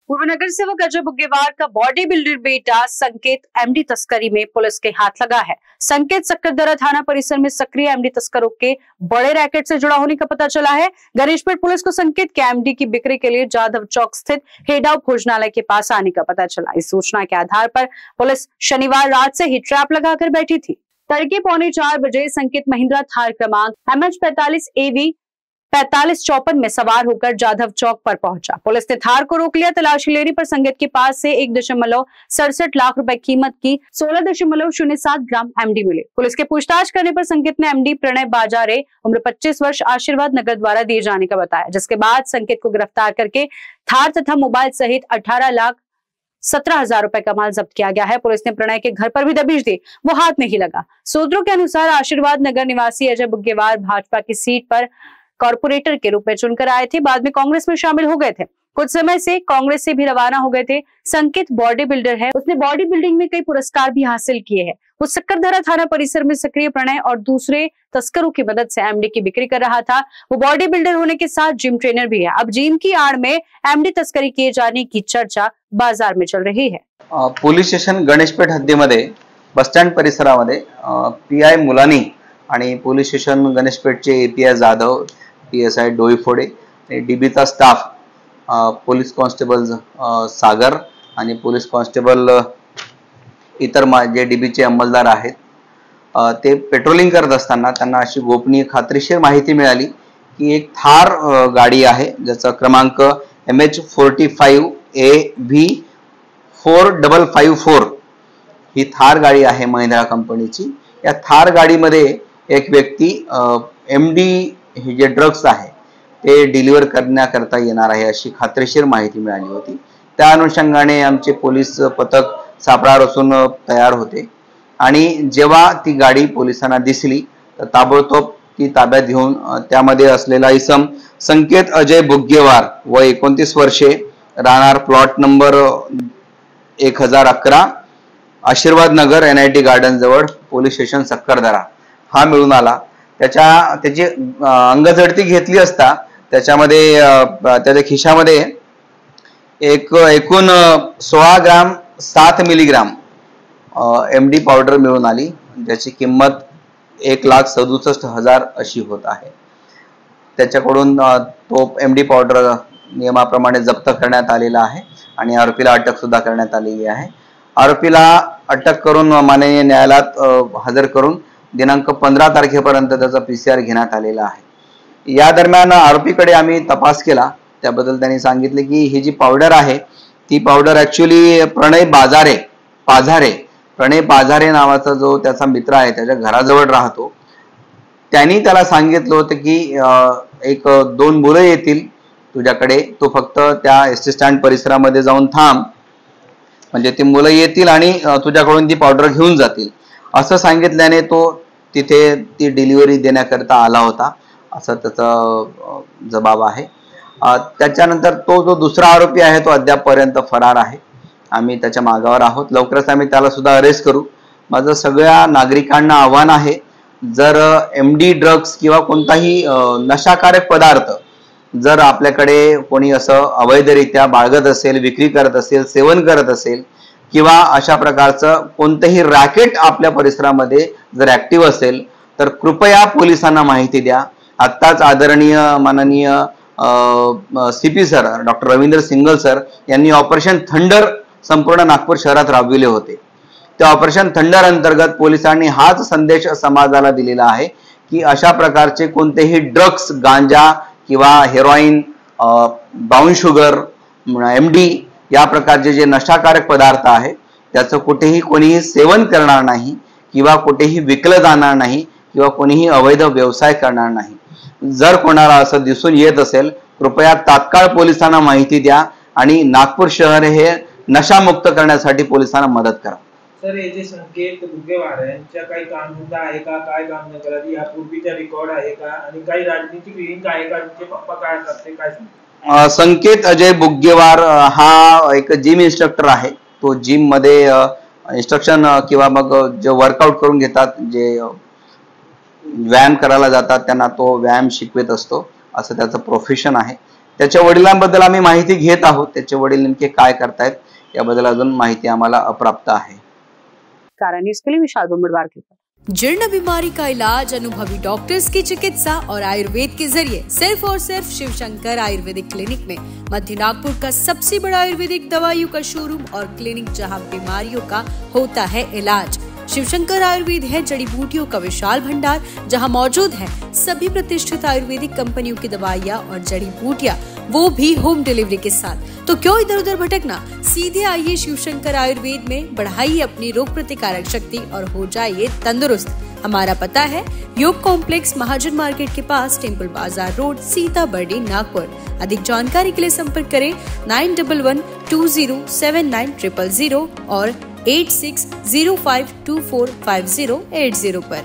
पूर्व नगर सेवक अजय बुग्गेवार का बॉडी बिल्डर बेटा संकेत एमडी तस्करी में पुलिस के हाथ लगा है। संकेत सक्करदरा थाना परिसर में सक्रिय एमडी तस्करों के बड़े रैकेट से जुड़ा होने का पता चला है। गणेशपेट पुलिस को संकेत के एमडी की बिक्री के लिए जाधव चौक स्थित हेडाव भोजनालय के पास आने का पता चला। इस सूचना के आधार पर पुलिस शनिवार रात से ही ट्रैप लगाकर बैठी थी। तड़के 3:45 बजे संकेत महिंद्रा थार क्रमांक MH45 AV 4554 में सवार होकर जाधव चौक पर पहुंचा। पुलिस ने थार को रोक लिया। तलाशी लेने पर संकेत के पास से 1.67 लाख रुपए कीमत की 16.07 ग्राम एमडी मिले। पुलिस के पूछताछ करने पर संकेत ने एमडी प्रणय बाजारे उम्र 25 वर्ष आशीर्वाद नगर द्वारा दिए जाने का बताया, जिसके बाद संकेत को गिरफ्तार करके थार तथा मोबाइल सहित 18,17,000 रुपए का माल जब्त किया गया है। पुलिस ने प्रणय के घर पर भी दबिश दी, वो हाथ नहीं लगा। सूत्रों के अनुसार आशीर्वाद नगर निवासी अजय बुग्गेवार भाजपा की सीट पर कॉर्पोरेटर के रूप में चुनकर आए थे। बाद में कांग्रेस में शामिल हो गए थे। कुछ समय से कांग्रेस से भी रवाना हो गए थे। संकेत बॉडी बिल्डर है, उसने बॉडी बिल्डिंग में कई पुरस्कार भी हासिल किए हैं। वो सक्करदरा थाना परिसर में सक्रिय प्रणय और दूसरे तस्करों की मदद से एमडी की बिक्री कर रहा था। वो बॉडी बिल्डर होने के साथ जिम ट्रेनर भी है। अब जिम की आड़ में एमडी तस्करी किए जाने की चर्चा बाजार में चल रही है। पोलीस स्टेशन गणेशपेठ हद्दीमध्ये बसस्टँड परिसरामध्ये PI मुलानी आणि पोलीस स्टेशन गणेशपेठचे API जाधव, PSI डोईफोडे, DBचा स्टाफ, पोलीस कॉन्स्टेबल सागर आणि पोलीस कॉन्स्टेबल इतर जे DBचे अंमलदार आहेत, ते पेट्रोलिंग करत असताना त्यांना अशी गोपनीय खात्रीशीर माहिती मिळाली की एक थार गाडी आहे ज्याचा क्रमांक MH45 AV 4554 ही थार गाडी आहे महिंद्रा कंपनीची। या थार गाडीमध्ये एक व्यक्ती MD हे जे ड्रग्स आहे ते डिलिव्हर करण्याकरता येणार आहे अशी खात्रीशीर माहिती मिळाली होती। त्या अनुषंगाने आमचे पोलीस पथक सापळा रचून तयार होते आणि जेव्हा ती गाडी पोलिसांना दिसली तर ताबडतोब ती ताब्यात घेऊन त्यामध्ये असलेला इसम संकेत अजय बुग्गेवार व 29 वर्षे, राहणार प्लॉट नंबर 1011 आशीर्वाद नगर NIT गार्डन जवळ पोलीस स्टेशन सक्करदरा हा मिळून आला। त्याची अंगझडती घेतली असता त्याच्यामध्ये त्याच्या खिशामध्ये एकूण 16 ग्राम 7 मिलीग्राम MD पावडर मिळून आली, ज्याची किंमत 1,67,000 अशी होत आहे। त्याच्याकडून तो MD पावडर नियमाप्रमाणे जप्त करण्यात आलेला आहे आणि आरोपीला अटक सुद्धा करण्यात आलेली आहे। आरोपीला अटक करून माननीय न्यायालयात हजर करून दिनांक 15 तारखेपर्यंत त्याचा PCR घेण्यात आलेला आहे। या दरम्यान आरोपीकडे आम्ही तपास केला, त्याबद्दल त्यांनी सांगितले की ही जी पावडर आहे ती पावडर ऍक्च्युअली प्रणय बाजारे नावाचा जो त्याचा मित्र आहे त्याच्या घराजवळ राहतो, त्यांनी त्याला सांगितलं होतं की एक 2 मुलं येतील तुझ्याकडे, तो फक्त त्या एसटी स्टँड परिसरामध्ये जाऊन थांब, म्हणजे ती मुलं येतील आणि तुझ्याकडून ती पावडर घेऊन जातील असं सांगितल्याने तो तिथे ती डिलिव्हरी देण्याकरता आला होता असं त्याचा जबाब आहे। त्याच्यानंतर तो जो दुसरा आरोपी आहे तो अद्यापपर्यंत फरार आहे। आम्ही त्याच्या मागावर आहोत, लवकरच आम्ही त्याला सुद्धा अरेस्ट करू। माझं सगळ्या नागरिकांना आव्हान आहे, जर MD ड्रग्स किंवा कोणताही नशाकारक पदार्थ जर आपल्याकडे कोणी असं अवैधरित्या बाळगत असेल, विक्री करत असेल, सेवन करत असेल किंवा अशा प्रकारचं कोणतेही रॅकेट आपल्या परिसरामध्ये जर ऍक्टिव्ह असेल तर कृपया पोलिसांना माहिती द्या। आत्ताच आदरणीय माननीय CP sir doctor Ravindra single sir यांनी ऑपरेशन थंडर संपूर्ण नागपूर शहरात राबविले होते। त्या ऑपरेशन थंडर अंतर्गत पोलिसांनी हाच संदेश समाजाला दिलेला आहे की अशा प्रकारचे कोणतेही ड्रग्स, गांजा किंवा हेरोईन, ब्राउन शुगर, MD या प्रकारचे जे नशाकारक पदार्थ आहे त्याचं कुठेही कोणीही सेवन करणार नाही किंवा कुठेही विकलं जाणार नाही किंवा कोणीही अवैध व्यवसाय करणार नाही। जर कोणाला असं दिसून येत असेल कृपया तात्काळ पोलिसांना माहिती द्या आणि नागपूर शहर हे नशामुक्त करण्यासाठी पोलिसांना मदत करा। सर, हे जे संकेत बुग्गेवार यांच्या काही कामधंदा आहे का, काय काम न करत, या पूर्वीचा रेकॉर्ड आहे का आणि काही राजनीतिक लिंक आहे का, तुमचे पप्पा काय करते काय सांगते? संकेत अजय बुग्गेवार हा एक जिम इन्स्ट्रक्टर आहे। तो जिम मध्ये इन्स्ट्रक्शन किंवा मग जे वर्कआउट करून घेतात, जे व्यायाम करायला जातात त्यांना तो व्यायाम शिकवत असतो, असं त्याचं प्रोफेशन आहे। त्याच्या वडिलांबद्दल आम्ही माहिती घेत आहोत. त्याचे वडील नेमके काय करतायत याबद्दल अजून माहिती आम्हाला अप्राप्त आहे. कारण इसके लिए विशाल बुम्बड़वार की जीर्ण बीमारी का इलाज अनुभवी डॉक्टर्स की चिकित्सा और आयुर्वेद के जरिए सिर्फ और सिर्फ शिवशंकर आयुर्वेदिक क्लिनिक में। मध्य नागपुर का सबसे बड़ा आयुर्वेदिक दवाइयों का शोरूम और क्लिनिक, जहां बीमारियों का होता है इलाज। शिवशंकर आयुर्वेद है जड़ी बूटियों का विशाल भंडार, जहां मौजूद है सभी प्रतिष्ठित आयुर्वेदिक कंपनियों की दवाइयां और जड़ी बूटियां, वो भी होम डिलीवरी के साथ। तो क्यों इधर उधर भटकना, सीधे आइए शिवशंकर आयुर्वेद में, बढ़ाइए अपनी रोग प्रतिकारक शक्ति और हो जाइए तंदुरुस्त। हमारा पता है योग कॉम्प्लेक्स, महाजन मार्केट के पास, टेम्पल बाजार रोड, सीताबर्डी, नागपुर। अधिक जानकारी के लिए संपर्क करें 9112079000 और 8605245080 पर।